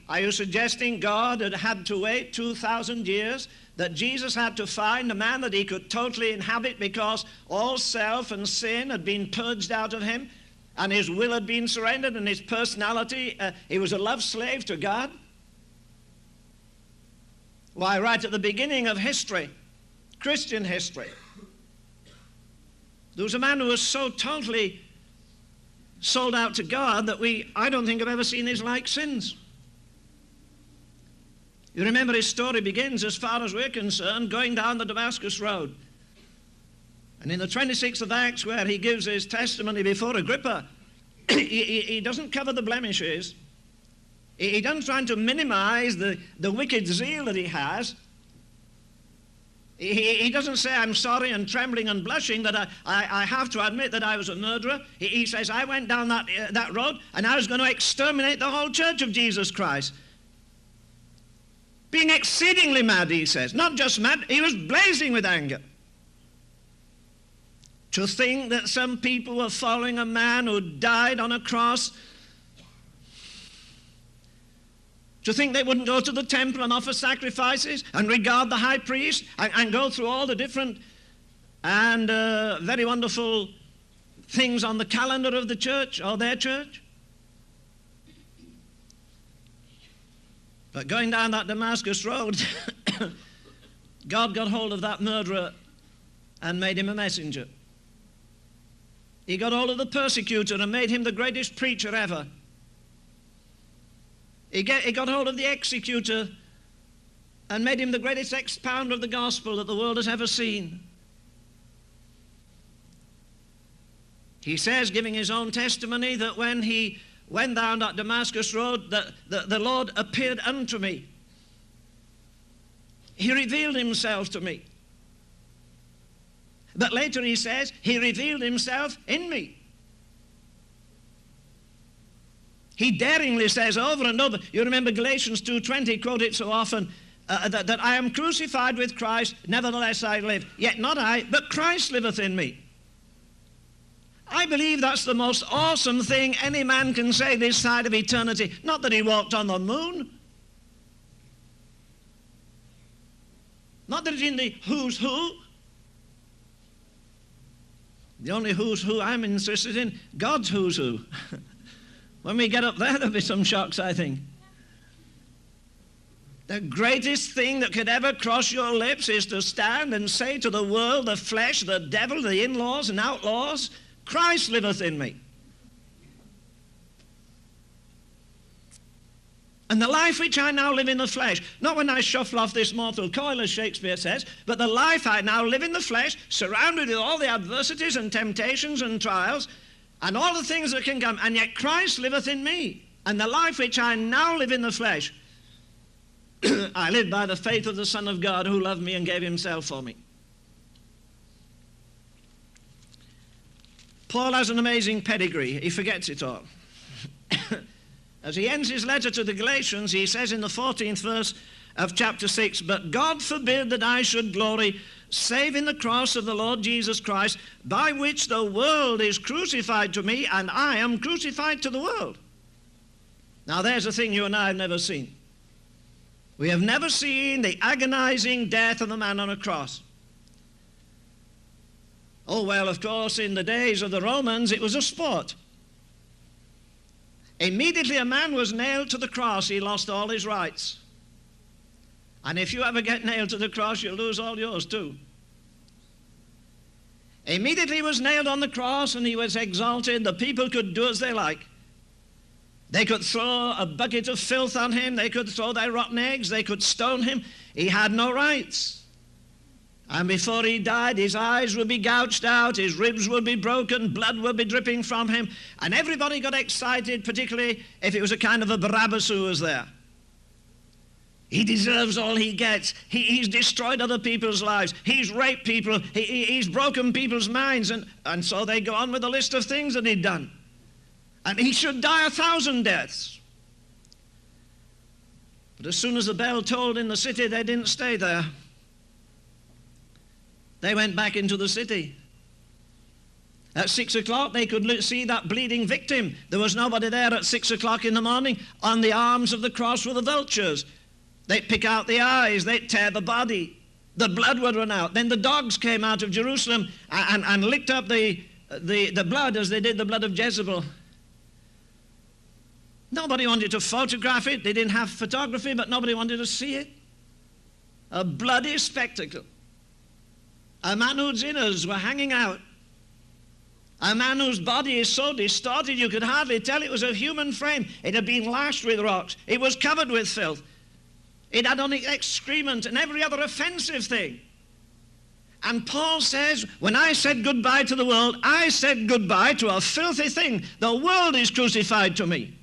Are you suggesting God had to wait 2,000 years, that Jesus had to find a man that he could totally inhabit because all self and sin had been purged out of him and his will had been surrendered and his personality, he was a love slave to God? Why, right at the beginning of history, Christian history, there was a man who was so totally sold out to God that I don't think I've ever seen his like since. You remember his story begins, as far as we're concerned, going down the Damascus Road. And in the 26th of Acts, where he gives his testimony before Agrippa, he doesn't cover the blemishes. He doesn't try to minimize the wicked zeal that he has. He doesn't say, I'm sorry and trembling and blushing that I have to admit that I was a murderer. He says, I went down that road and I was going to exterminate the whole church of Jesus Christ. Being exceedingly mad, he says. Not just mad, he was blazing with anger. To think that some people were following a man who died on a cross. To think they wouldn't go to the temple and offer sacrifices and regard the high priest and go through all the different and very wonderful things on the calendar of the church or their church. But going down that Damascus road, God got hold of that murderer and made him a messenger. He got hold of the persecutor and made him the greatest preacher ever. He got hold of the executor and made him the greatest expounder of the gospel that the world has ever seen. He says, giving his own testimony, that when he went down that Damascus road, the Lord appeared unto me. He revealed himself to me. But later he says, he revealed himself in me. He daringly says over and over, you remember Galatians 2:20, quote it so often, that I am crucified with Christ, nevertheless I live. Yet not I, but Christ liveth in me. I believe that's the most awesome thing any man can say this side of eternity. Not that he walked on the moon. Not that it's in the who's who. The only who's who I'm interested in, God's who's who. When we get up there, there'll be some shocks, I think. The greatest thing that could ever cross your lips is to stand and say to the world, the flesh, the devil, the in-laws and outlaws, Christ liveth in me. And the life which I now live in the flesh, not when I shuffle off this mortal coil, as Shakespeare says, but the life I now live in the flesh, surrounded with all the adversities and temptations and trials, and all the things that can come, and yet Christ liveth in me. And the life which I now live in the flesh, I live by the faith of the Son of God who loved me and gave himself for me. Paul has an amazing pedigree. He forgets it all. As he ends his letter to the Galatians, he says in the 14th verse of chapter 6, but God forbid that I should glory, save in the cross of the Lord Jesus Christ, by which the world is crucified to me, and I am crucified to the world. Now there's a thing you and I have never seen. We have never seen the agonizing death of a man on a cross. Oh, well, of course, in the days of the Romans, it was a sport. Immediately a man was nailed to the cross, he lost all his rights. And if you ever get nailed to the cross, you'll lose all yours too. Immediately he was nailed on the cross and he was exalted. The people could do as they like. They could throw a bucket of filth on him. They could throw their rotten eggs. They could stone him. He had no rights. And before he died, his eyes would be gouged out, his ribs would be broken, blood would be dripping from him, and everybody got excited, particularly if it was a kind of a Barabbas who was there. He deserves all he gets. He's destroyed other people's lives. He's raped people. He's broken people's minds. And so they go on with a list of things that he'd done. And he should die 1,000 deaths. But as soon as the bell tolled in the city, they didn't stay there. They went back into the city. At 6 o'clock, they could see that bleeding victim. There was nobody there at 6 o'clock in the morning. On the arms of the cross were the vultures. They'd pick out the eyes. They'd tear the body. The blood would run out. Then the dogs came out of Jerusalem and licked up the blood as they did the blood of Jezebel. Nobody wanted to photograph it. They didn't have photography, but nobody wanted to see it. A bloody spectacle. A man whose innards were hanging out. A man whose body is so distorted you could hardly tell it was a human frame. It had been lashed with rocks. It was covered with filth. It had on it excrement and every other offensive thing. And Paul says, when I said goodbye to the world, I said goodbye to a filthy thing. The world is crucified to me.